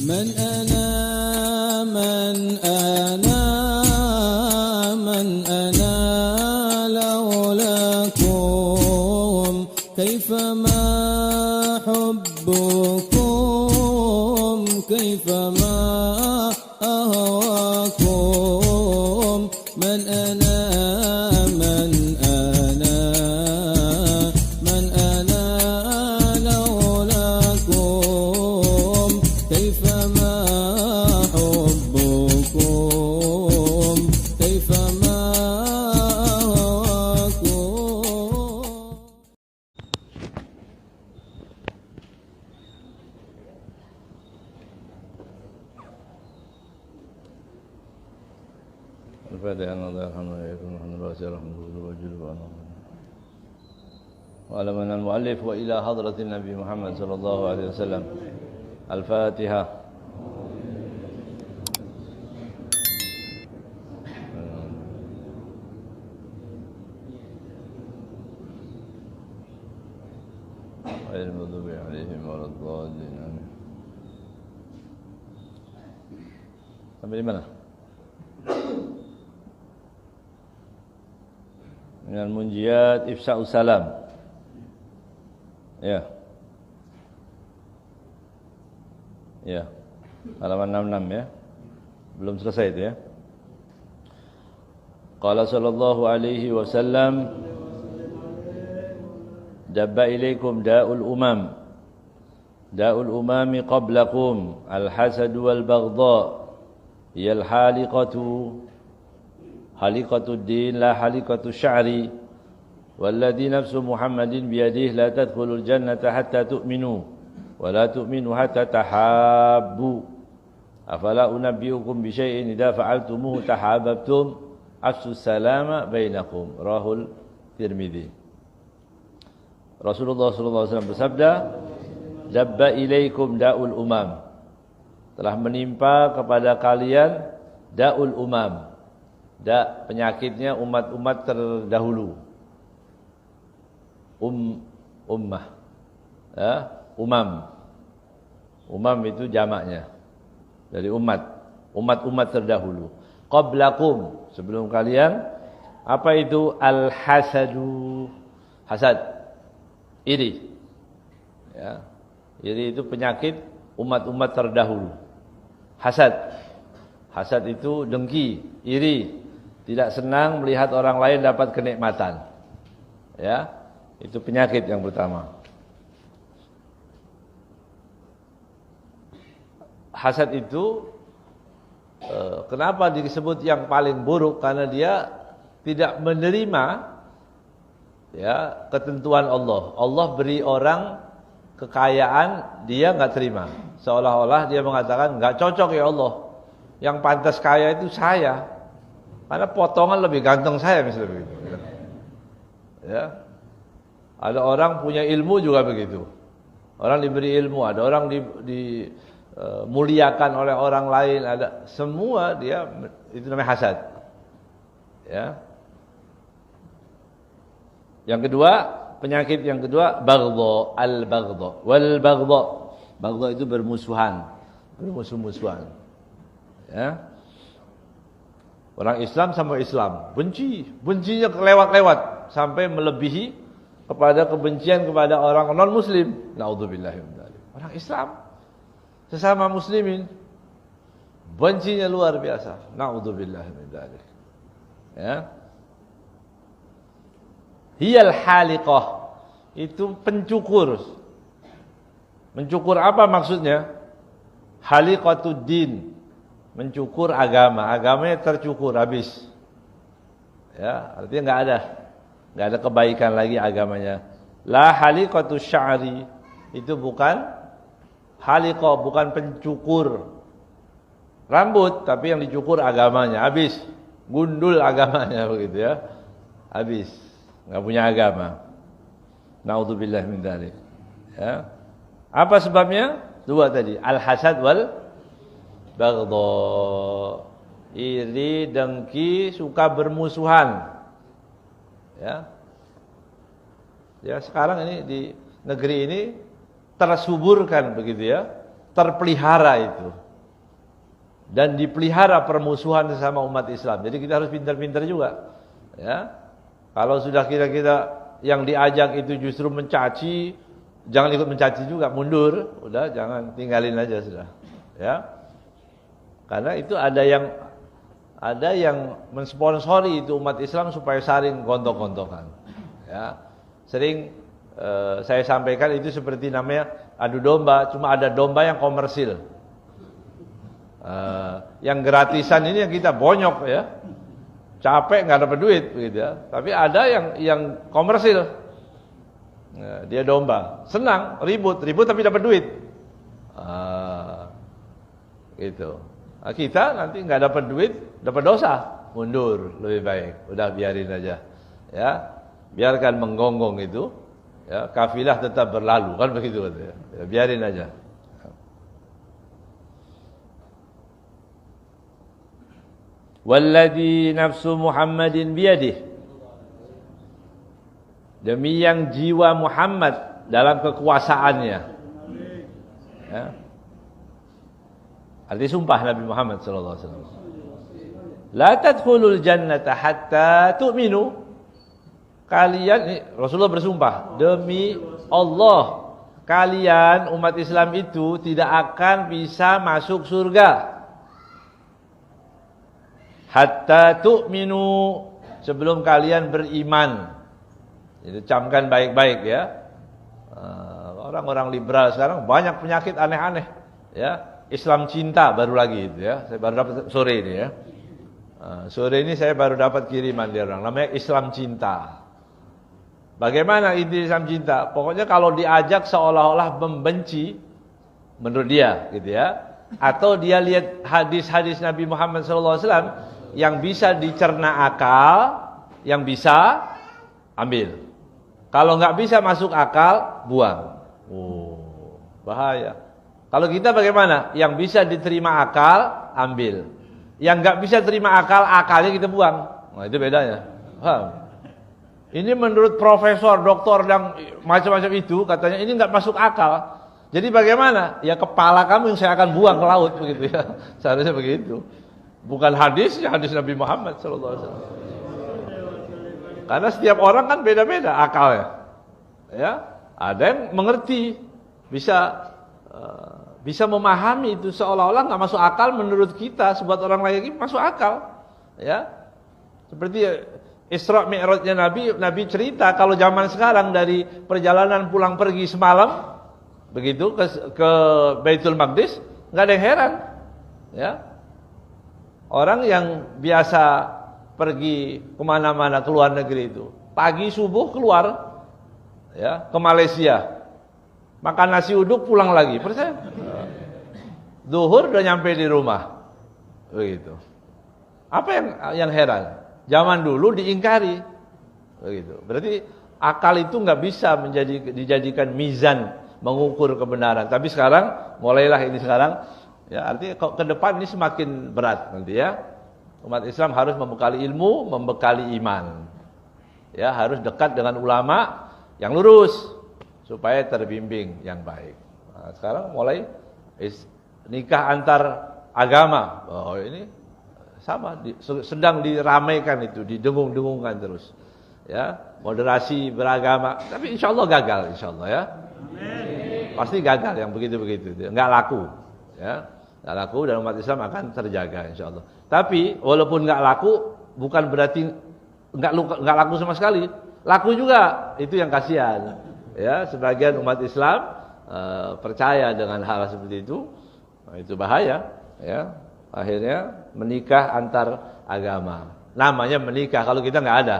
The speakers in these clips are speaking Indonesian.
من أنا من أنا من أنا لولاكم كيفما حبكم كيفما أهواكم من أنا من أنا من أنا لولاكم كيفما حبكم كيفما أهواكم. الفاتحة الحمد لله الحمد لله الحمد لله وعلم أن المؤلف وإلى حضرة النبي محمد صلى الله عليه وسلم. الفاتحة. غير المغضوب عليهم ولا الضالين. آمين. Sampai di mana? Minal munjiyat ifsa'us salam. Ya. Ya. Halaman 66 ya. Belum selesai itu ya. Qala sallallahu alaihi wasallam dabba ilaikum da'ul umam. Da'ul umami qablakum al-hasad wal baghdha. Hiya al-haliqatu حلقة الدين لا حلقة الشعر والذي نفس محمد بيده لا تدخلوا الجنة حتى تؤمنوا ولا تؤمنوا حتى تحابوا أفلا أنبئكم بشيء إذا فعلتموه تحاببتم أفشوا السلام بينكم رواه الترمذي. Rasulullah SAW bersabda, dabba ilaikum da'ul umam, telah menimpa kepada kalian da'ul umam, penyakitnya umat-umat terdahulu. Ummah ya, umam itu jamaknya dari umat-umat terdahulu. Qablakum, sebelum kalian. Apa itu al-hasadu? Hasad, iri ya. Iri itu penyakit umat-umat terdahulu. Hasad itu dengki, iri, tidak senang melihat orang lain dapat kenikmatan. Ya, itu penyakit yang pertama. Hasad itu kenapa disebut yang paling buruk? Karena dia tidak menerima ya ketentuan Allah. Allah beri orang kekayaan, dia enggak terima. Seolah-olah dia mengatakan enggak cocok ya Allah. Yang pantas kaya itu saya. Karena potongan lebih ganteng saya misalnya begitu. Ya. Ada orang punya ilmu juga begitu. Orang diberi ilmu, ada orang dimuliakan oleh orang lain, ada semua dia itu namanya hasad. Ya. Yang kedua, penyakit yang kedua baghdha, al-baghdha wal baghdha. Baghdha itu bermusuh-musuhan. Ya. Orang Islam sama Islam bencinya kelewat-lewat sampai melebihi kepada kebencian kepada orang non-muslim. Naudzubillahi min dzalik. Orang Islam sesama muslimin bencinya luar biasa. Naudzubillahi min dzalik. Ya. Hiyal haliqah, itu pencukur. Mencukur apa maksudnya? Haliqatud din, mencukur agama, agamanya tercukur habis. Ya, artinya enggak ada kebaikan lagi agamanya. La haliqatus sya'ri, itu bukan haliqah, bukan pencukur rambut, tapi yang dicukur agamanya, habis. Gundul agamanya begitu ya. Habis, enggak punya agama. Naudzubillah min dzalik. Ya. Apa sebabnya? Dua tadi, al-hasad wal baghdha. Iri, dengki, suka bermusuhan. Ya. Ya, sekarang ini di negeri ini tersuburkan begitu ya. terpelihara itu. Dan dipelihara permusuhan sesama umat Islam. Jadi kita harus pintar-pintar juga. Ya. Kalau sudah kita yang diajak itu justru mencaci, jangan ikut mencaci juga, mundur. Udah, jangan, tinggalin aja sudah. Ya. Karena itu ada yang mensponsori itu umat Islam supaya saling gontok-gontokan. Ya. Sering saya sampaikan itu seperti namanya adu domba, cuma ada domba yang komersil. Yang gratisan ini yang kita bonyok ya, capek nggak dapat duit begitu ya. Tapi ada yang komersil, dia domba, senang, ribut tapi dapat duit, gitu. Nah, kita nanti nggak dapat duit, dapat dosa, mundur lebih baik. Udah biarin aja, ya, biarkan menggonggong itu, ya, kafilah tetap berlalu kan begitu, ya, biarin aja. Walladzi nafsu Muhammadin biyadih, demi yang jiwa Muhammad dalam kekuasaannya. Ya. Arti sumpah Nabi Muhammad sallallahu alaihi wasallam. La tadkhulul jannata hatta tu'minu. Kalian, Rasulullah bersumpah, demi Allah, kalian umat Islam itu tidak akan bisa masuk surga hatta tu'minu, sebelum kalian beriman. Itu camkan baik-baik ya. Orang-orang liberal sekarang banyak penyakit aneh-aneh ya. Islam cinta baru lagi itu ya. Saya baru dapat sore ini ya. Sore ini saya baru dapat kiriman dari orang namanya Islam cinta. Bagaimana inti Islam cinta? Pokoknya kalau diajak seolah-olah membenci menurut dia gitu ya. Atau dia lihat hadis-hadis Nabi Muhammad SAW yang bisa dicerna akal, yang bisa ambil. Kalau nggak bisa masuk akal, buang. Oh, bahaya. Kalau kita bagaimana? Yang bisa diterima akal, ambil. Yang nggak bisa terima akal, akalnya kita buang. Nah, itu bedanya. Paham? Ini menurut profesor, doktor yang macam-macam itu, katanya ini nggak masuk akal. Jadi bagaimana? Ya kepala kamu yang saya akan buang ke laut begitu ya. Seharusnya begitu. Bukan hadisnya, hadis Nabi Muhammad SAW. Karena setiap orang kan beda-beda akalnya. Ya, ada yang mengerti, bisa memahami itu seolah-olah nggak masuk akal menurut kita, sebuat orang lain masuk akal. Ya, seperti Isra Mi'rajnya Nabi cerita kalau zaman sekarang dari perjalanan pulang pergi semalam begitu ke Baitul Maqdis, nggak ada yang heran. Ya. Orang yang biasa pergi kemana-mana ke luar negeri itu, pagi subuh keluar, ya, ke Malaysia, makan nasi uduk pulang lagi, percaya? Zuhur udah nyampe di rumah, begitu. Apa yang heran? Zaman dulu diingkari, begitu. Berarti akal itu nggak bisa dijadikan mizan mengukur kebenaran. Tapi sekarang, mulailah ini sekarang. Ya, artinya ke depan ini semakin berat nanti ya. Umat Islam harus membekali ilmu, membekali iman. Ya, harus dekat dengan ulama yang lurus supaya terbimbing yang baik. Nah, sekarang mulai nikah antar agama. Oh, ini sama sedang diramaikan itu, didengung-dengungkan terus. Ya, moderasi beragama, tapi insyaallah gagal insyaallah ya. Amin. Pasti gagal yang begitu-begitu, enggak laku. Ya, nggak laku dan umat Islam akan terjaga insyaallah. Tapi walaupun nggak laku, bukan berarti nggak laku sama sekali. Laku juga, itu yang kasihan. Ya, sebagian umat Islam percaya dengan hal seperti itu, nah, itu bahaya. Ya, akhirnya menikah antar agama. Namanya menikah kalau kita nggak ada,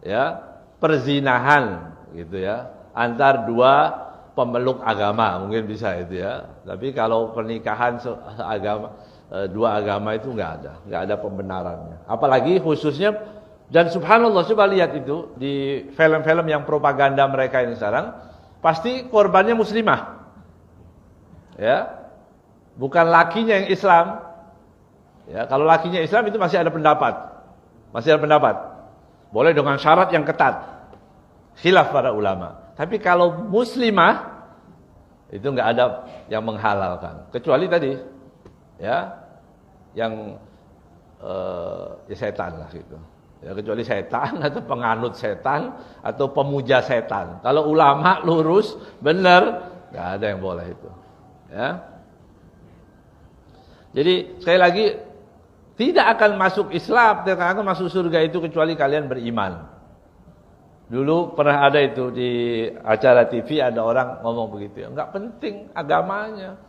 ya, perzinahan gitu ya, antar dua pemeluk agama mungkin bisa itu ya. Tapi kalau pernikahan agama, dua agama itu nggak ada pembenarannya. Apalagi khususnya, dan subhanallah coba lihat itu di film-film yang propaganda mereka ini sekarang, pasti korbannya muslimah, ya, bukan lakinya yang Islam. Ya, kalau lakinya Islam itu masih ada pendapat, boleh dengan syarat yang ketat, khilaf para ulama. Tapi kalau muslimah Itu enggak ada yang menghalalkan. Kecuali tadi, ya, yang ya setan lah gitu. Ya, kecuali setan atau penganut setan atau pemuja setan. Kalau ulama lurus, benar, enggak ada yang boleh itu. Ya. Jadi sekali lagi, tidak akan masuk Islam, tidak akan masuk surga itu kecuali kalian beriman. Dulu pernah ada itu di acara TV, ada orang ngomong begitu. Enggak penting agamanya,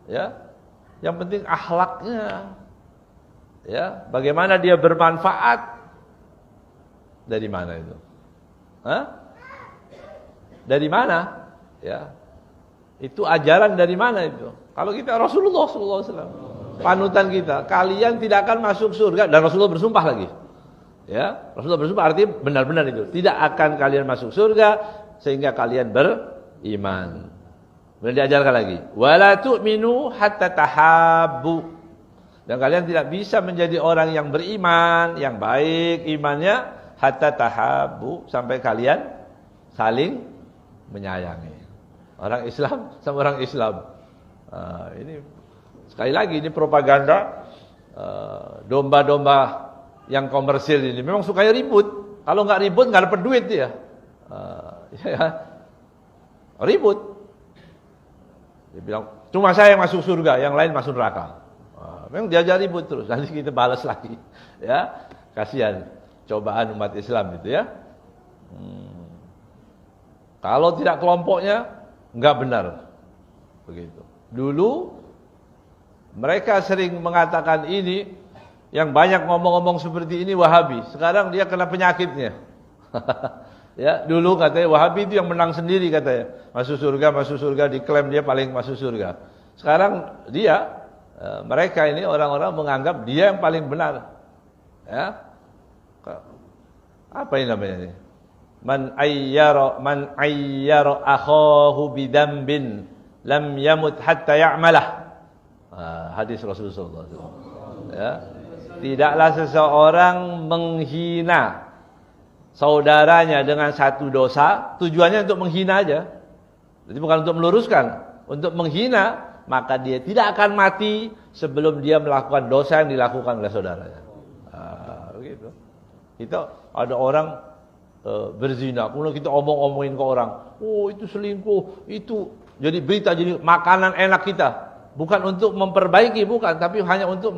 ya. Yang penting akhlaknya. Ya, bagaimana dia bermanfaat. Dari mana itu? Hah? Dari mana? Ya. Itu ajaran dari mana itu? Kalau kita Rasulullah SAW, panutan kita, kalian tidak akan masuk surga, dan Rasulullah bersumpah lagi. Ya, Rasulullah bersumpah artinya benar-benar itu. Tidak akan kalian masuk surga sehingga kalian beriman. Kemudian diajarkan lagi, wala tu'minu hatta tahabbu. Dan kalian tidak bisa menjadi orang yang beriman, yang baik imannya, hatta tahabbu, sampai kalian saling menyayangi. Orang Islam sama orang Islam. Ini sekali lagi ini propaganda domba-domba yang komersil ini. Memang sukanya ribut. Kalau nggak ribut nggak dapat duit dia. Ya, ribut. Dia bilang cuma saya yang masuk surga, yang lain masuk neraka. Memang diajar ribut terus. Nanti kita balas lagi. Ya, kasihan. Cobaan umat Islam itu ya. Kalau tidak kelompoknya enggak benar. Begitu. Dulu mereka sering mengatakan ini, yang banyak ngomong-ngomong seperti ini Wahabi. Sekarang dia kena penyakitnya. Ya, dulu katanya Wahabi itu yang menang sendiri katanya. Masuk surga, diklaim dia paling masuk surga. Sekarang dia mereka ini orang-orang menganggap dia yang paling benar. Ya. Apa ini namanya ini? Man ayyara akhahu bidambin lam yamut hatta ya'malah. Hadis Rasulullah SAW. Ya. Tidaklah seseorang menghina saudaranya dengan satu dosa, tujuannya untuk menghina aja. Jadi bukan untuk meluruskan, untuk menghina, maka dia tidak akan mati sebelum dia melakukan dosa yang dilakukan oleh saudaranya. Begitu. Kita ada orang berzina, kemudian kita omong-omongin ke orang, oh itu selingkuh, itu jadi berita, jadi makanan enak kita. Bukan untuk memperbaiki, bukan, tapi hanya untuk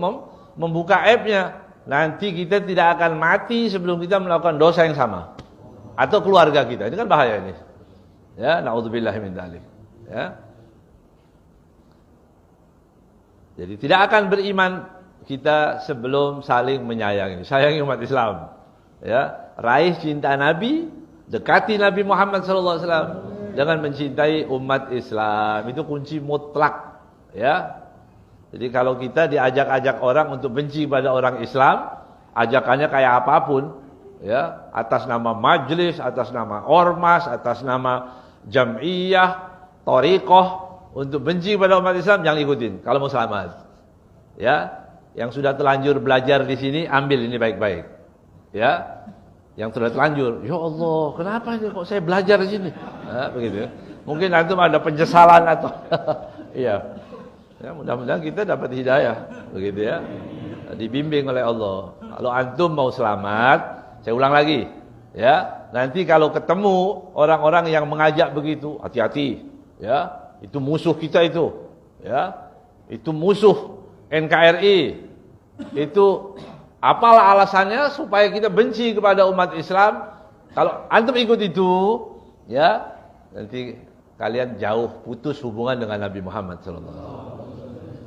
membuka aibnya. Nanti kita tidak akan mati sebelum kita melakukan dosa yang sama. Atau keluarga kita, ini kan bahaya ini. Ya, na'udzubillahi min dzalik. Ya. Jadi tidak akan beriman kita sebelum saling menyayangi. Sayangi umat Islam. Ya, raih cinta Nabi, dekati Nabi Muhammad sallallahu alaihi wasallam dengan mencintai umat Islam. Itu kunci mutlak, ya. Jadi kalau kita diajak-ajak orang untuk benci pada orang Islam, ajakannya kayak apapun, ya, atas nama majelis, atas nama ormas, atas nama jam'iyah, thariqah, untuk benci pada umat Islam, jangan ikutin kalau mau selamat. Ya, yang sudah terlanjur belajar di sini ambil ini baik-baik. Ya, yang sudah terlanjur, ya Allah, kenapa ini kok saya belajar di sini? Nah, begitu. Mungkin antum ada penyesalan atau iya. Ya, mudah-mudahan kita dapat hidayah, begitu ya. Dibimbing oleh Allah. Kalau antum mau selamat, saya ulang lagi, ya. Nanti kalau ketemu orang-orang yang mengajak begitu, hati-hati, ya. Itu musuh kita itu, ya. Itu musuh NKRI. Itu apalah alasannya supaya kita benci kepada umat Islam. Kalau antum ikut itu, ya, nanti kalian jauh putus hubungan dengan Nabi Muhammad SAW.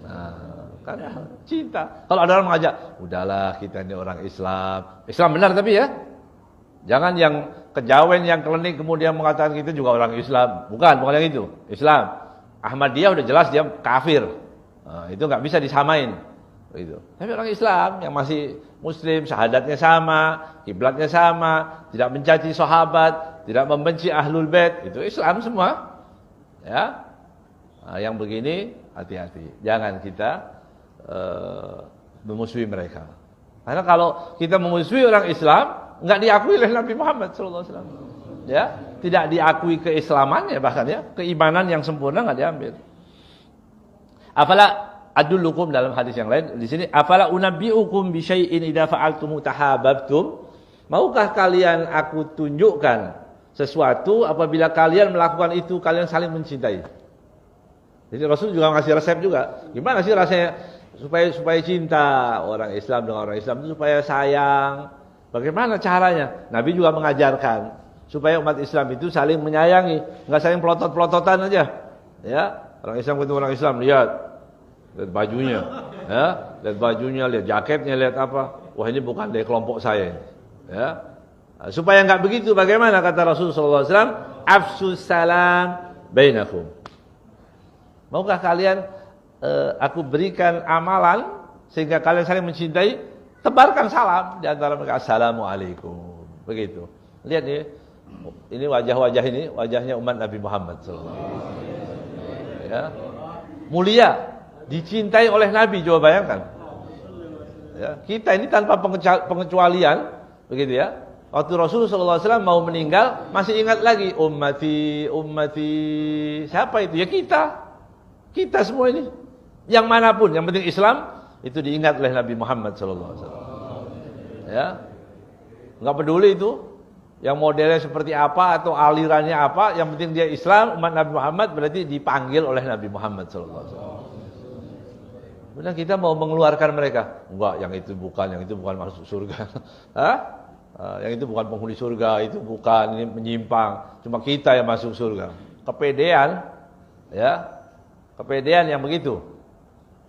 Nah, karena cinta. Kalau ada orang mengajak, udahlah kita ini orang Islam. Islam benar tapi ya. Jangan yang kejawen, yang klinik kemudian mengatakan kita juga orang Islam. Bukan yang itu. Islam. Ahmadiyah udah jelas dia kafir. Nah, itu nggak bisa disamain. Gitu. Tapi orang Islam yang masih Muslim, syahadatnya sama, kiblatnya sama, tidak mencaci sahabat, tidak membenci ahlul bait, itu Islam semua. Ya, nah, yang begini hati-hati, jangan kita memusuhi mereka. Karena kalau kita memusuhi orang Islam, nggak diakui oleh Nabi Muhammad SAW. Ya, tidak diakui keislamannya, bahkan ya, keimanan yang sempurna nggak diambil. Afala adullukum, dalam hadis yang lain di sini, afala unabbiukum bi syai'in idza fa'altum tahabbtum. Maukah kalian aku tunjukkan sesuatu apabila kalian melakukan itu kalian saling mencintai. Jadi Rasul juga ngasih resep juga. Gimana sih rasanya supaya cinta orang Islam dengan orang Islam itu, supaya sayang. Bagaimana caranya? Nabi juga mengajarkan supaya umat Islam itu saling menyayangi, enggak saling pelotot-pelototan aja. Ya, orang Islam ketemu orang Islam, lihat bajunya, ya, lihat jaketnya, lihat apa. Wah, ini bukan dari kelompok saya. Ya. Supaya enggak begitu, bagaimana kata Rasulullah SAW? Afsus salam bainakum. Maukah kalian aku berikan amalan sehingga kalian saling mencintai? Tebarkan salam di antara mereka. Assalamualaikum. Begitu. Lihat nih, ini wajah-wajah ini, wajahnya umat Nabi Muhammad SAW. Ya. Mulia, dicintai oleh Nabi, coba bayangkan. Ya. Kita ini tanpa pengecualian, begitu ya. Waktu Rasulullah SAW mau meninggal, masih ingat lagi, ummati, ummati. Siapa itu? Ya kita. Kita semua ini. Yang manapun, yang penting Islam, itu diingat oleh Nabi Muhammad SAW. Ya. Enggak peduli itu yang modelnya seperti apa atau alirannya apa, yang penting dia Islam, umat Nabi Muhammad, berarti dipanggil oleh Nabi Muhammad SAW. Kemudian kita mau mengeluarkan mereka. Enggak, yang itu bukan masuk surga. Hah? Yang itu bukan penghuni surga, itu bukan, ini menyimpang. Cuma kita yang masuk surga. Kepedean, ya, kepedean yang begitu.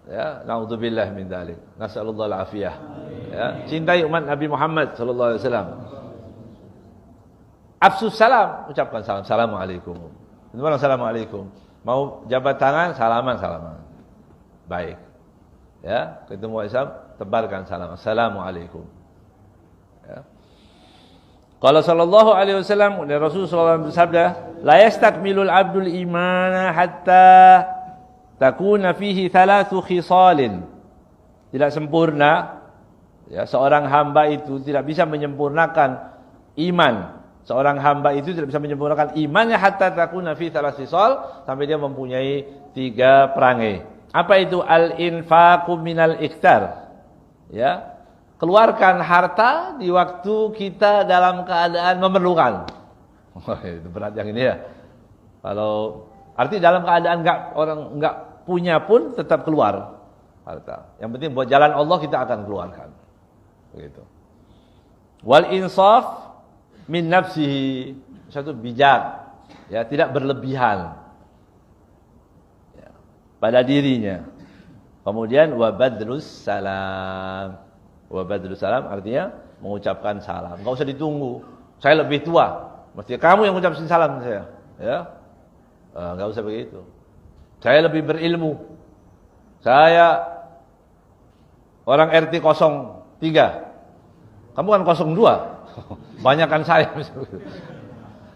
Ya, naudzubillah min dzalik. Nasallallahu al-afiyah. Ya, cintai umat Nabi Muhammad sallallahu alaihi wasallam. Afsus salam, ucapkan salam. Assalamualaikum. Gimana assalamualaikum? Mau jabat tangan, salaman. Baik. Ya, ketemu Islam, tebarkan salam. Assalamualaikum. Ya. Qala sallallahu alaihi wasallam, Rasul sallallahu alaihi wasallam bersabda, la yastakmilul abdul imana hatta takuna fihi thalathu khisalin. Tidak sempurna, ya, seorang hamba itu tidak bisa menyempurnakan iman. Seorang hamba itu tidak bisa menyempurnakan imannya hatta takuna fihi thalathu khisal, sampai dia mempunyai 3 perangai. Apa itu? Al-infaqu minal iktar. Ya, keluarkan harta di waktu kita dalam keadaan memerlukan. Itu berat yang ini ya. Kalau arti dalam keadaan orang enggak punya pun tetap keluar harta. Yang penting buat jalan Allah kita akan keluarkan. Begitu. Wal insaf min nafsihi, satu bijak, ya, tidak berlebihan, ya, pada dirinya. Kemudian wa badrus salam. Wa badrus salam artinya mengucapkan salam. Enggak usah ditunggu. Saya lebih tua, mesti kamu yang mengucapkan salam saya, ya. Enggak usah begitu. Saya lebih berilmu. Saya orang RT 03. Kamu kan 02. Banyakkan saya.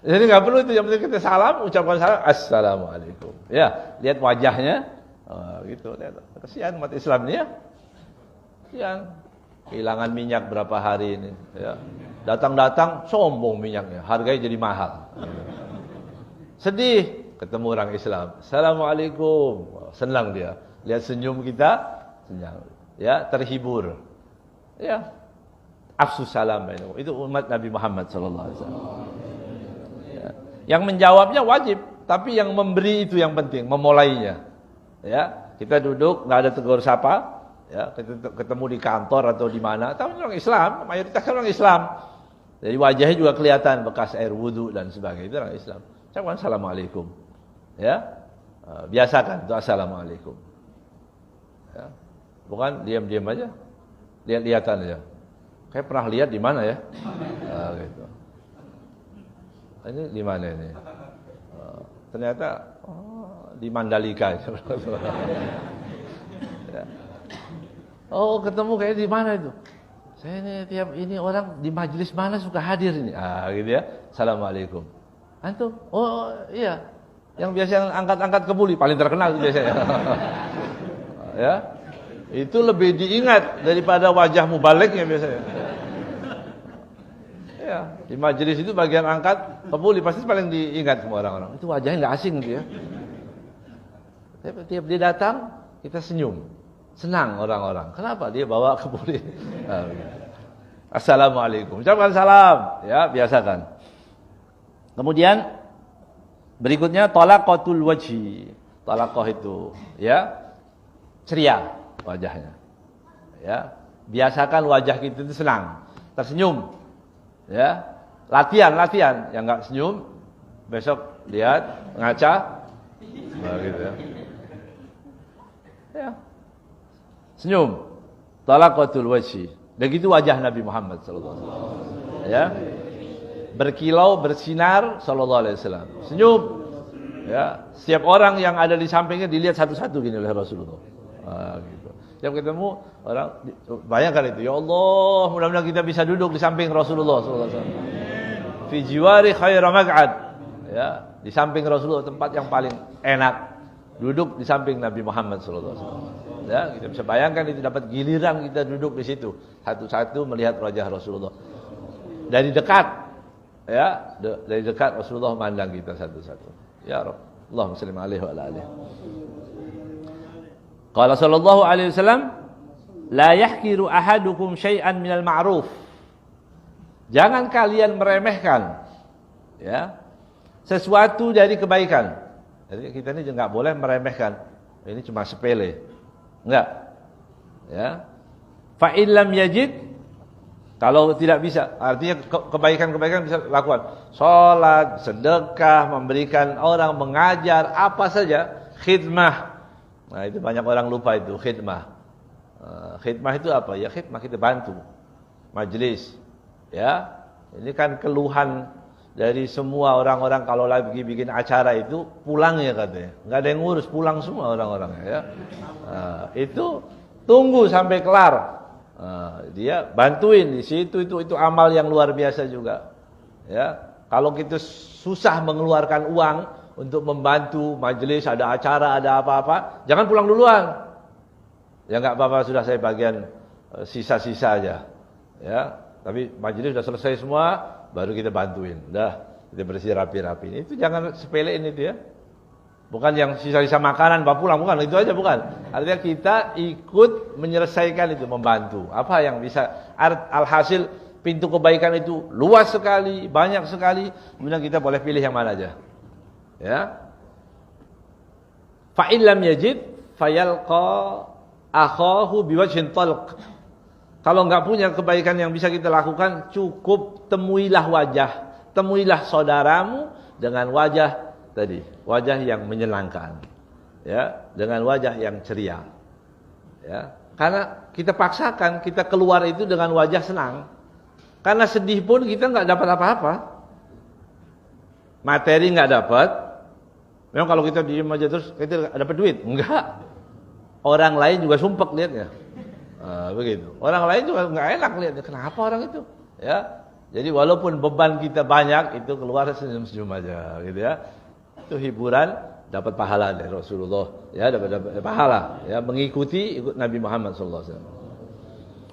Jadi enggak perlu itu, yang penting kita salam, ucapkan salam, assalamualaikum. Ya, lihat wajahnya. Gitu, lihat. Kasihan umat Islam ini ya. Kasihan. Kehilangan minyak berapa hari ini, ya. Datang-datang sombong minyaknya, harganya jadi mahal. Sedih. Ketemu orang Islam, assalamualaikum, senang dia. Lihat senyum kita, senang. Ya, terhibur. Ya, afsus salam. Itu umat Nabi Muhammad SAW. Ya. Yang menjawabnya wajib, tapi yang memberi itu yang penting, memulainya. Ya, kita duduk, nggak ada tegur sapa. Ya, ketemu di kantor atau di mana, tapi orang Islam, mayoritas orang Islam. Jadi wajahnya juga kelihatan bekas air wudu dan sebagainya. Itu orang Islam. Ucapkan assalamualaikum. Ya, biasakan itu assalamualaikum. Ya. Bukan diam-diam aja, lihat-lihatan aja. Kayak pernah lihat di mana ya? Gitu. Ini di mana ini? Ternyata di Mandalika. Ya. Oh, ketemu kayak di mana itu? Saya ini tiap ini orang di majelis mana suka hadir ini. Gitu ya. Assalamualaikum. Antum? Oh, iya. Yang biasa angkat-angkat kebuli paling terkenal itu biasanya. Ya. Itu lebih diingat daripada wajah mubaliknya biasanya. Ya, di majelis itu bagian angkat kebuli pasti paling diingat semua orang-orang. Itu wajahnya nggak asing gitu ya. Tiap dia datang, kita senyum. Senang orang-orang. Kenapa? Dia bawa kebuli. Assalamualaikum. Ucapkan salam. Ya, biasakan. Kemudian berikutnya talaqatul wajhi. Talaqah itu, ya, ceria wajahnya. Ya, biasakan wajah kita itu senang, tersenyum. Ya, latihan, yang enggak senyum besok lihat ngaca begitu ya. Ya. Senyum. Talaqatul wajhi. Begitu wajah Nabi Muhammad sallallahu alaihi wasallam. Ya. Berkilau, bersinar sallallahu alaihi wasallam. Senyum. Ya, setiap orang yang ada di sampingnya dilihat satu-satu gini oleh Rasulullah. Gitu. Setiap ketemu orang, bayangkan itu, ya Allah, mudah-mudahan kita bisa duduk di samping Rasulullah sallallahu alaihi wasallam. Fi jiwari khairu maq'ad. Ya, di samping Rasulullah, tempat yang paling enak. Duduk di samping Nabi Muhammad sallallahu alaihi wasallam. Ya, kita bisa bayangkan itu dapat giliran kita duduk di situ, satu-satu melihat wajah Rasulullah. Dari dekat, ya, dari dekat Rasulullah memandang kita satu-satu. Ya Rabb, Allahumma shalli alaihi wa ala alihi. Qala sallallahu alaihi wasallam, la yahkiru ahadukum syai'an minal ma'ruf. Jangan kalian meremehkan, ya, sesuatu dari kebaikan. Jadi kita ini enggak boleh meremehkan. Ini cuma sepele. Enggak. Ya. Fa in lam yajid, kalau tidak bisa, artinya kebaikan-kebaikan bisa lakukan. Salat, sedekah, memberikan orang, mengajar, apa saja, khidmah. Nah, itu banyak orang lupa itu, khidmah. Khidmah itu apa? Ya khidmah, kita bantu majelis. Ya. Ini kan keluhan dari semua orang-orang kalau lagi bikin acara itu pulang ya katanya. Enggak ada yang ngurus, pulang semua orang-orangnya ya. Itu tunggu sampai kelar. Dia bantuin di situ, itu amal yang luar biasa juga. Ya. Kalau kita susah mengeluarkan uang untuk membantu majelis, ada acara, ada apa-apa, jangan pulang duluan. Ya enggak apa-apa, sudah saya bagian sisa-sisa aja. Ya, tapi majelis sudah selesai semua, baru kita bantuin. Udah, kita bersih rapi-rapi. Itu jangan sepelein itu ya. Bukan yang sisa-sisa makanan bawa pulang, bukan, itu aja bukan. Artinya kita ikut menyelesaikan itu, membantu. Apa yang bisa, alhasil pintu kebaikan itu luas sekali, banyak sekali. Kemudian kita boleh pilih yang mana aja. Ya. Fa in lam yajid fayalqa akhahu biwajhin talq. Kalau enggak punya kebaikan yang bisa kita lakukan, cukup temuilah saudaramu dengan wajah tadi, wajah yang menyenangkan. Ya, dengan wajah yang ceria. Ya, karena kita paksakan kita keluar itu dengan wajah senang. Karena sedih pun kita enggak dapat apa-apa. Materi enggak dapat. Memang kalau kita diem aja terus kita dapat duit, enggak. Orang lain juga sumpek lihatnya. Begitu. Orang lain juga enggak enak lihatnya. Kenapa orang itu? Ya. Jadi walaupun beban kita banyak, itu keluar senyum-senyum aja, gitu ya. Itu hiburan, dapat pahala dari Rasulullah. Ya, dapat pahala. Ya, mengikuti ikut Nabi Muhammad sallallahu alaihi wasallam.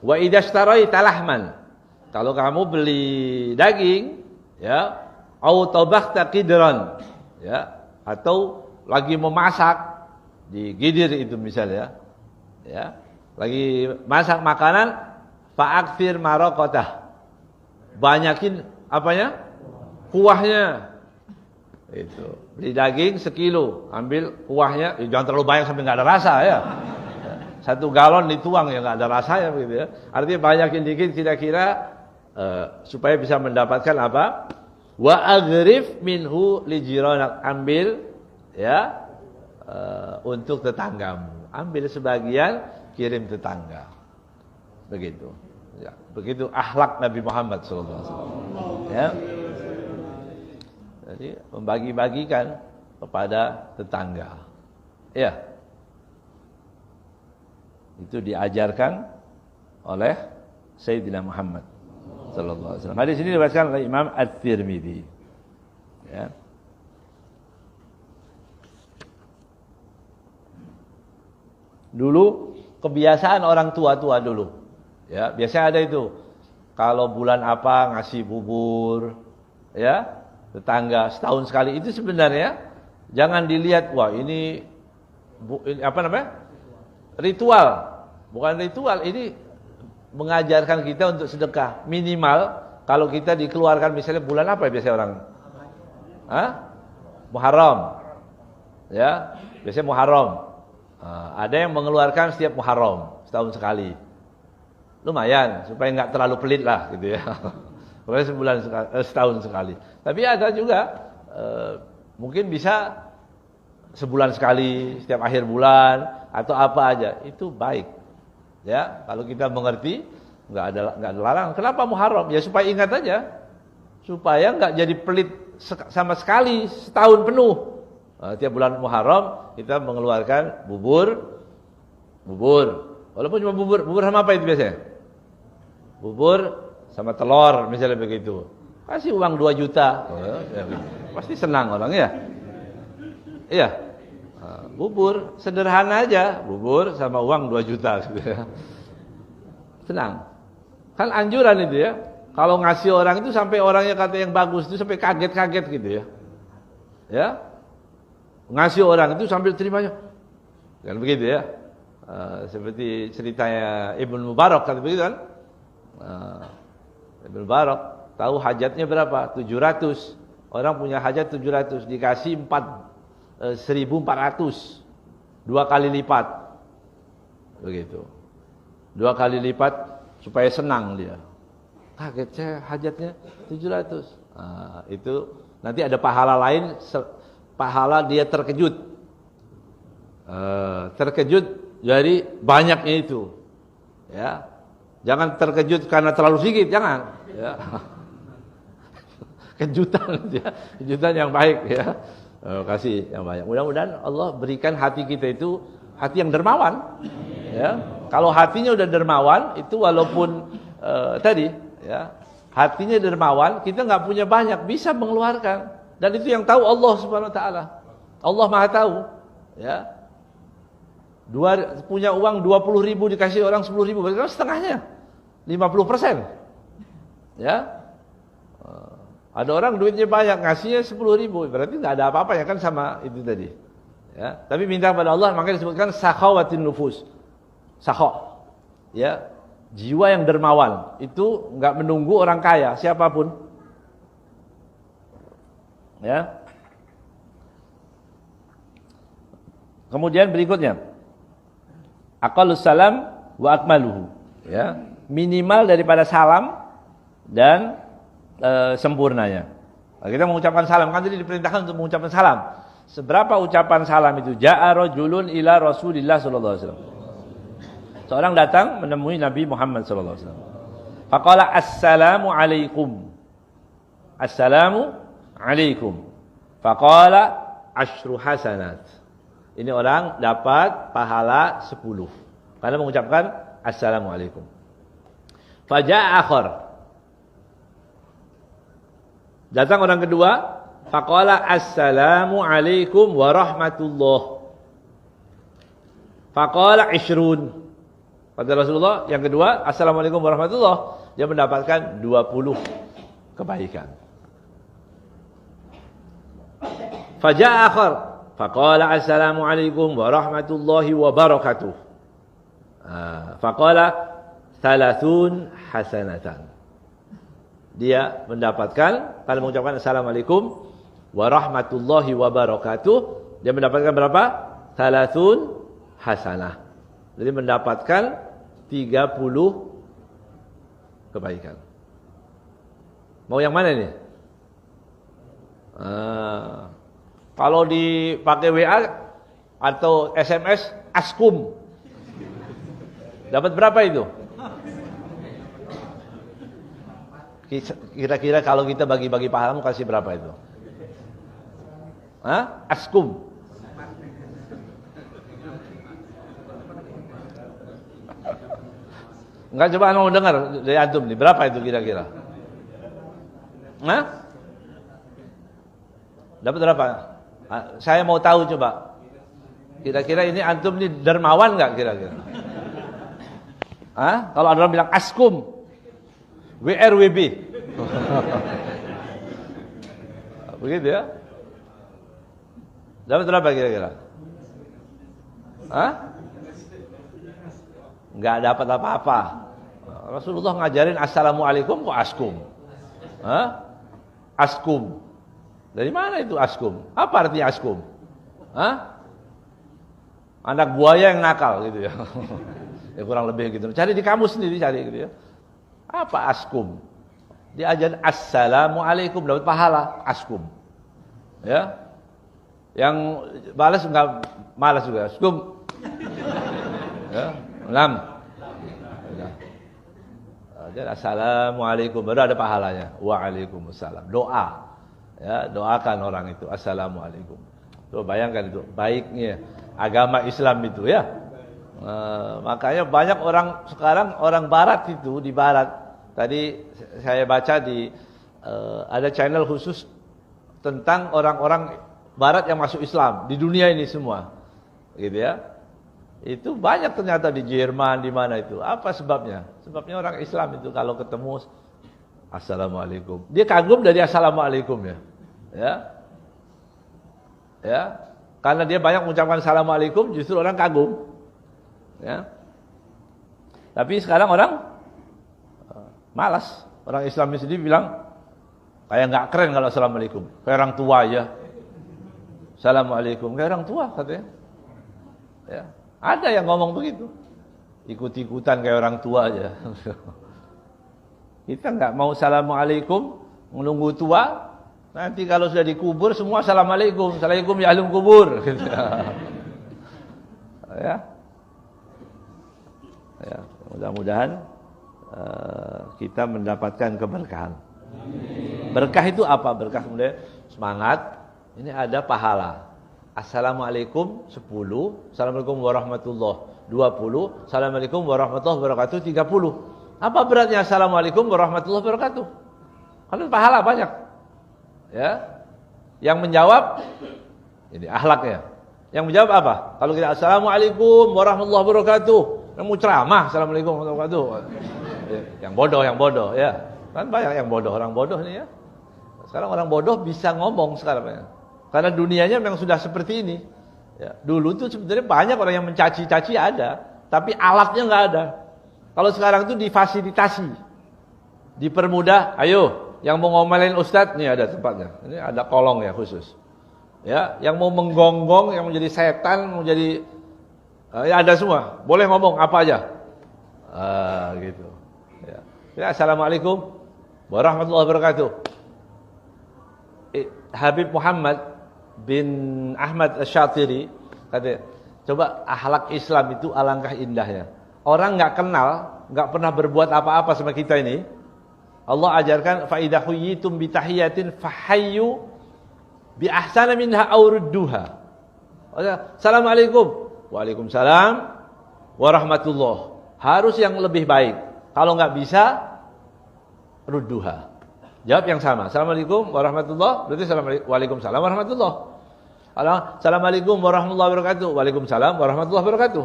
Wa idashtaraita lahman. Kalau kamu beli daging, ya, au tabakhta qidran, ya, atau lagi memasak di gidir itu misalnya, ya, lagi masak makanan, fa'akthir maraqatah, banyakin apanya, kuahnya. Itu beli daging 1 kilo, ambil kuahnya, jangan terlalu banyak sampai nggak ada rasa ya. 1 galon dituang ya nggak ada rasanya begitu ya. Artinya banyakin dikit kira-kira supaya bisa mendapatkan apa? Wa aghrif minhu li jiranak, ambil ya untuk tetanggamu. Ambil sebagian, kirim tetangga. Begitu. Ya, begitu akhlak Nabi Muhammad sallallahu alaihi wasallam. Ya. Jadi membagi-bagikan kepada tetangga. Ya. Itu diajarkan oleh Sayyidina Muhammad sallallahu alaihi wasallam. Hadis ini diriwayatkan oleh Imam At-Tirmidzi. Ya. Dulu kebiasaan orang tua-tua dulu. Ya, biasanya ada itu. kalau bulan apa ngasih bubur, ya, tetangga setahun sekali. Itu sebenarnya jangan dilihat, wah ini apa namanya? Ritual. Bukan ritual, ini mengajarkan kita untuk sedekah. Minimal kalau kita dikeluarkan misalnya bulan apa ya biasanya orang? Hah? Muharram. Ya, biasanya Muharram. Ada yang mengeluarkan setiap Muharram, setahun sekali. Lumayan supaya nggak terlalu pelit lah gitu ya. Pokoknya setahun sekali. Tapi ada juga mungkin bisa sebulan sekali, setiap akhir bulan atau apa aja. Itu baik. Ya, kalau kita mengerti nggak ada larang. Kenapa Muharram? Ya supaya ingat aja. Supaya nggak jadi pelit sama sekali setahun penuh. Tiap bulan Muharram kita mengeluarkan bubur. Walaupun cuma bubur sama apa itu biasanya? Bubur sama telur misalnya begitu. Kasih uang 2 juta. Ya, pasti senang orang ya. Iya. Bubur sederhana aja, bubur sama uang 2 juta gitu ya. Senang. Kan anjuran itu ya. Kalau ngasih orang itu sampai orangnya kata yang bagus itu sampai kaget-kaget gitu ya. Ya. Ngasih orang itu sambil terimanya. Kan begitu ya. Seperti ceritanya Ibnu Mubarak kan begitu kan? Ibnu Mubarak tahu hajatnya berapa? 700. Orang punya hajat 700 dikasih 1.400. 2 kali lipat. Begitu. 2 kali lipat supaya senang dia. Kaget saya hajatnya 700. Itu nanti ada pahala lain, pahala dia terkejut. Terkejut dari banyaknya itu. Ya. Jangan terkejut karena terlalu sedikit, jangan. Ya. Kejutan ya. Kejutan yang baik ya. Kasih yang banyak. Mudah-mudahan Allah berikan hati kita itu hati yang dermawan. Ya. Kalau hatinya udah dermawan, itu walaupun tadi ya, hatinya dermawan, kita nggak punya banyak, bisa mengeluarkan. Dan itu yang tahu Allah Subhanahu wa taala. Allah Maha tahu, ya. Punya uang 20.000 dikasih orang 10.000, berarti setengahnya. 50%. Ya. Ada orang duitnya banyak, ngasihnya 10.000, berarti nggak ada apa-apanya kan sama itu tadi. Ya. Tapi minta kepada Allah, makanya disebutkan sakhawatin nufus. Sakha. Ya. Jiwa yang dermawan itu nggak menunggu orang kaya siapapun. Ya. Kemudian berikutnya, aqallus salam wa akmaluhu. Ya. Minimal daripada salam dan sempurnanya. Nah, kita mengucapkan salam kan tadi diperintahkan untuk mengucapkan salam. Seberapa ucapan salam itu? Ja'a rajulun ila Rasulillah sallallahu alaihi wasallam. Seorang datang menemui Nabi Muhammad sallallahu alaihi wasallam. Faqala assalamu alaikum. Assalamu alaikum. Faqala asyru hasanat. Ini orang dapat pahala 10 karena mengucapkan assalamu alaikum. Faja'a akhar. Datang orang kedua, faqala assalamu alaikum warahmatullah. Faqala 20. Kata Rasulullah yang kedua, assalamualaikum warahmatullah, dia mendapatkan 20 kebaikan. Faja'a akhar, faqala assalamu alaikum warahmatullahi wabarakatuh. Faqala 30 hasanatan. Dia mendapatkan, kalau mengucapkan assalamualaikum warahmatullahi wabarakatuh, dia mendapatkan berapa? 30 hasanah. Jadi mendapatkan 30 kebaikan. Mau yang mana nih? Kalau dipakai WA atau SMS askum, dapat berapa itu? Kira-kira kalau kita bagi-bagi pahala mau kasih berapa itu? Hah? Askum. Enggak, coba mau dengar dari antum nih, berapa itu kira-kira? Hah? Dapat berapa? Saya mau tahu coba. Kira-kira ini antum nih dermawan enggak kira-kira? Hah? Kalau ada orang bilang askum, WRWB. Begitu ya. Dapat berapa kira-kira? Hah? Enggak dapat apa-apa. Rasulullah ngajarin assalamualaikum kok askum. Hah? Askum. Dari mana itu askum? Apa artinya askum? Hah? Anak buaya yang nakal gitu ya. Ya kurang lebih gitu. Cari di kamus sendiri cari gitu ya. Apa askum? Diajarin assalamualaikum dapat pahala askum. Ya. Yang balas enggak malas juga. Askum. Ya, 6. Jadi assalamualaikum baru ada pahalanya. Waalaikumsalam. Doa. Ya, doakan orang itu assalamualaikum. Tuh bayangkan itu baiknya agama Islam itu ya. Makanya banyak orang sekarang orang barat itu di barat. Tadi saya baca di ada channel khusus tentang orang-orang barat yang masuk Islam di dunia ini semua. Gitu ya. Itu banyak ternyata di Jerman, di mana itu. Apa sebabnya? Sebabnya orang Islam itu kalau ketemu assalamualaikum. Dia kagum dari assalamualaikum ya. Ya. Ya. Karena dia banyak mengucapkan assalamualaikum, justru orang kagum. Ya. Tapi sekarang orang malas. Orang Islam sendiri bilang kayak nggak keren kalau assalamualaikum. Kayak orang tua ya. Assalamualaikum kayak orang tua katanya. Ya. Ada yang ngomong begitu. Ikut-ikutan kayak orang tua aja. Kita nggak mau assalamualaikum, menunggu tua. Nanti kalau sudah dikubur semua assalamualaikum. Assalamualaikum ya ahlul kubur. Ya. Ya, mudah-mudahan kita mendapatkan keberkahan. Berkah itu apa? Berkah kemudian semangat. Ini ada pahala. Assalamualaikum 10, Assalamualaikum warahmatullahi 20, Assalamualaikum warahmatullahi wabarakatuh 30. Apa beratnya Assalamualaikum warahmatullahi wabarakatuh? Kan pahala banyak. Ya. Yang menjawab ini akhlaknya. Yang menjawab apa? Kalau kita Assalamualaikum warahmatullahi wabarakatuh, yang mau ceramah Assalamualaikum warahmatullahi wabarakatuh. Yang bodoh ya. Kan banyak yang bodoh, orang bodoh ini ya. Sekarang orang bodoh bisa ngomong sekarang ya. Karena dunianya memang sudah seperti ini. Ya, dulu tuh sebenarnya banyak orang yang mencaci-caci ada, tapi alatnya nggak ada. Kalau sekarang tuh difasilitasi, dipermudah. Ayo, yang mau ngomelin ustadz, nih ada tempatnya. Ini ada kolong ya khusus. Ya, yang mau menggonggong, yang menjadi setan, mau jadi, ya ada semua. Boleh ngomong apa aja. Gitu. Ya. Ya, assalamualaikum warahmatullahi wabarakatuh. Habib Muhammad bin Ahmad Asy-Syatiri kata, coba akhlak Islam itu alangkah indahnya. Orang nggak kenal, nggak pernah berbuat apa-apa sama kita ini. Allah ajarkan fa idza huyyitum bi tahiyatin fahayyu bi ahsana minha aw rudduha. Assalamualaikum. Waalaikumsalam warahmatullahi. Harus yang lebih baik. Kalau nggak bisa rudduha. Jawab yang sama. Assalamualaikum warahmatullahi. Berarti waalaikumsalam warahmatullahi. Assalamualaikum warahmatullahi wabarakatuh. Waalaikumsalam warahmatullahi wabarakatuh.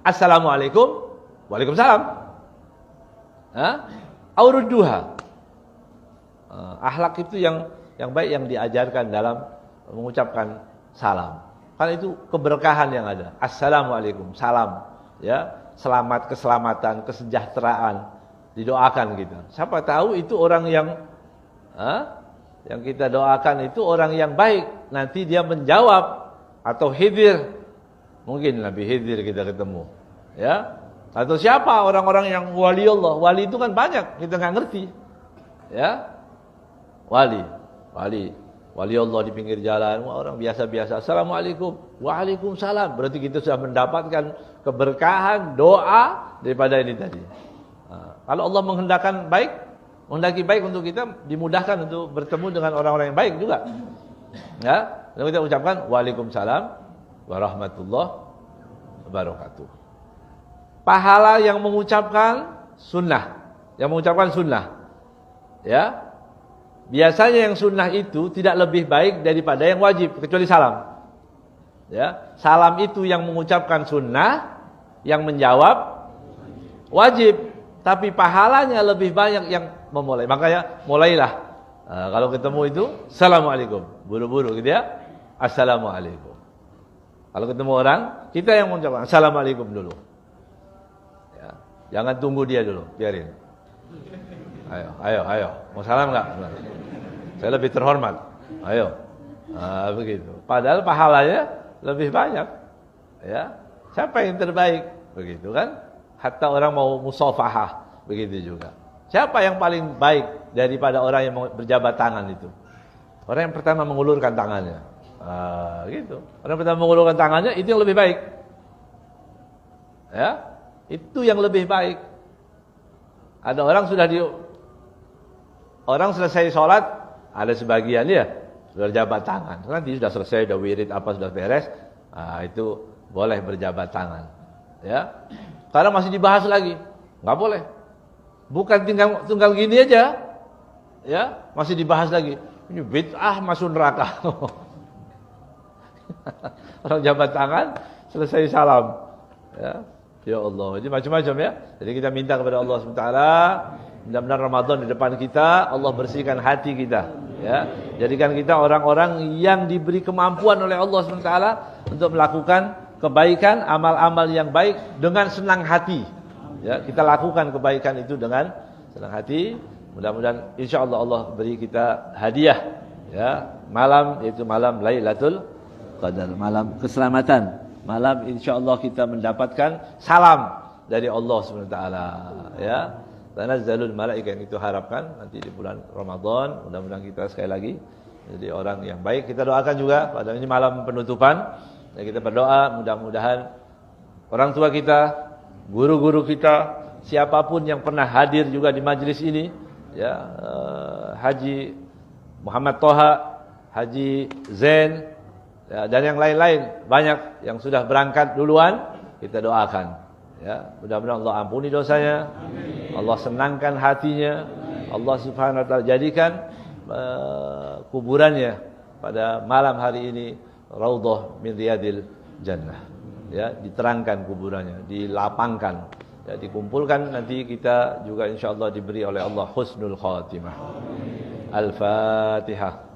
Assalamualaikum. Waalaikumsalam. Aurudduha. Akhlak itu yang baik yang diajarkan dalam mengucapkan salam. Karena itu keberkahan yang ada. Assalamualaikum. Salam. Ya, selamat, keselamatan, kesejahteraan didoakan gitu. Siapa tahu itu orang yang kita doakan itu orang yang baik. Nanti dia menjawab atau Khidir. Mungkin Nabi Khidir kita ketemu. Ya. Atau siapa orang-orang yang wali Allah. Wali itu kan banyak, kita nggak ngerti. Ya. Wali Allah di pinggir jalan, orang biasa-biasa. Assalamualaikum. Waalaikumsalam. Berarti kita sudah mendapatkan keberkahan doa daripada ini tadi. Kalau Allah menghendaki baik untuk kita, dimudahkan untuk bertemu dengan orang-orang yang baik juga. Ya, lalu kita ucapkan waalaikumsalam warahmatullahi wabarakatuh. Pahala yang mengucapkan sunnah, ya. Biasanya yang sunnah itu tidak lebih baik daripada yang wajib, kecuali salam. Ya, salam itu yang mengucapkan sunnah, yang menjawab wajib. tapi pahalanya lebih banyak yang memulai. Makanya mulailah. Kalau ketemu itu, Assalamualaikum. Buru-buru gitu ya. Assalamualaikum. Kalau ketemu orang, kita yang mengucapkan Assalamualaikum dulu. Ya. Jangan tunggu dia dulu, biarin. Ayo. Mau salam enggak? Saya lebih terhormat. Ayo. Begitu. Padahal pahalanya lebih banyak. Ya. Siapa yang terbaik? Begitu kan? Hatta orang mau musafahah, begitu juga. Siapa yang paling baik daripada orang yang berjabat tangan itu? Orang yang pertama mengulurkan tangannya. Gitu. Orang yang pertama mengulurkan tangannya itu yang lebih baik. Ya, itu yang lebih baik. Ada orang selesai sholat, ada sebagian dia berjabat tangan. Nanti sudah selesai, sudah wirid apa sudah beres, itu boleh berjabat tangan. Ya, karena masih dibahas lagi, nggak boleh. Bukan tinggal gini aja, ya masih dibahas lagi. Ini bid'ah masuk neraka. Orang jabat tangan, selesai salam. Ya Allah, ini macam-macam ya. Jadi kita minta kepada Allah SWT, mudah-mudahan Ramadan di depan kita, Allah bersihkan hati kita. Ya, jadikan kita orang-orang yang diberi kemampuan oleh Allah SWT untuk melakukan kebaikan, amal-amal yang baik dengan senang hati. Ya, kita lakukan kebaikan itu dengan senang hati. Mudah-mudahan insyaallah Allah beri kita hadiah ya, malam yaitu malam Lailatul Qadar, malam keselamatan. Malam insyaallah kita mendapatkan salam dari Allah SWT ya. Tanazzalul malaikah, itu harapkan nanti di bulan Ramadan. Mudah-mudahan kita sekali lagi jadi orang yang baik. Kita doakan juga pada ini malam penutupan. Ya, kita berdoa mudah-mudahan orang tua kita, guru-guru kita, siapapun yang pernah hadir juga di majlis ini, ya, Haji Muhammad Toha, Haji Zain, ya, dan yang lain-lain banyak yang sudah berangkat duluan, kita doakan. Ya, mudah-mudahan Allah ampuni dosanya, Allah senangkan hatinya, Allah Subhanahu wa taala jadikan kuburannya pada malam hari ini raudhah min riyadil jannah. Ya, diterangkan kuburannya, dilapangkan, ya, dikumpulkan, nanti kita juga insyaallah diberi oleh Allah husnul khatimah. Al-Fatihah.